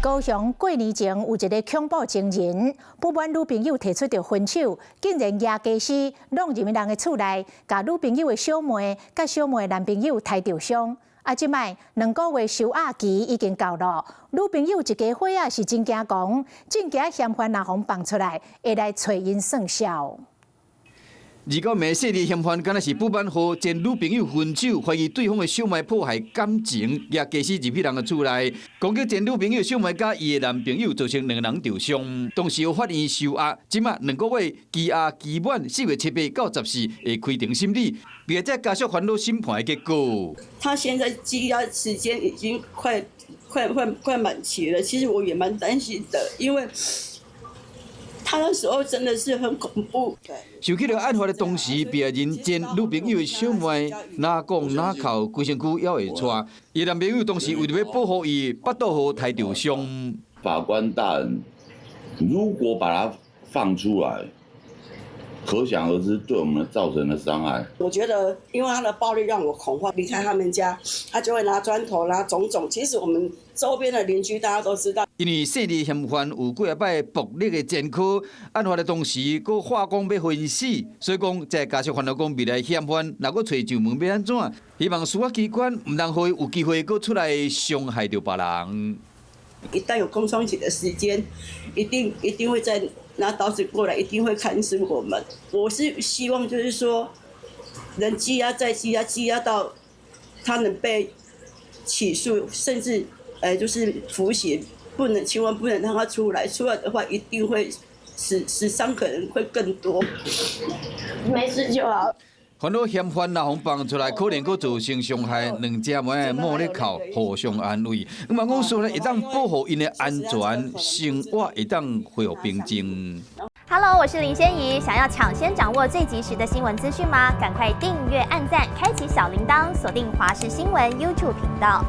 高雄過年前有一個恐怖情人，不滿女朋友提出着分手，竟然夜家私弄入人的厝內，甲女朋友的小妹甲小妹的男朋友抬着傷。即擺2個月收押期已經到了，女朋友一家伙是真驚講，真驚嫌犯若互放出來，會來找因算賬。29名涉獵嫌犯，敢若是不滿和前女朋友分手，懷疑對方的小妹迫害感情，也假死入去人的厝內，攻擊前女朋友小妹甲伊的男朋友，造成2人受傷。當時有法院收押，即馬2個月羈押期滿4月7日到14會開庭審理，並且家屬煩惱審判的結果。他現在羈押時間已經快滿期了，其實我也蠻擔心的，因為他那時候真的是很恐怖。受起了案發的當時，被人前女朋友的小妹哪講哪哭，規身軀也會喘。伊男朋友當時為了要保護伊，腹肚和抬着傷。法官大人，如果把他放出來，可想而知對我們造成的傷害。我覺得，因為他的暴力讓我恐慌，離開他們家，他就會拿磚頭、拿種種。其實我們周邊的鄰居大家都知道。因為涉獵嫌犯有幾啊擺暴力的前科，案發的當時，佫話講要分屍，所以講在家屬煩惱講未來嫌犯若佫找上門要安怎？希望司法機關唔通讓伊有機會佫出來傷害到別人。一旦有空窗期的時間，一定會再拿刀子過來，一定會看死我們。我是希望就是說，能羈押再羈押，羈押到他能被起訴，甚至就是服刑，千萬不能讓他出來。出來的話，一定會死傷可能會更多。沒事就好。煩惱嫌犯若互放出來，可能佫造成傷害，2姐妹摸咧哭，互相安慰。咁啊，我說咧，會當保護因的安全，生活會當恢復平靜。Hello， 我是林仙怡，想要搶先掌握最及時的新聞資訊嗎？趕快訂閱、按讚、開啟小鈴鐺，鎖定華視新聞 YouTube 頻道。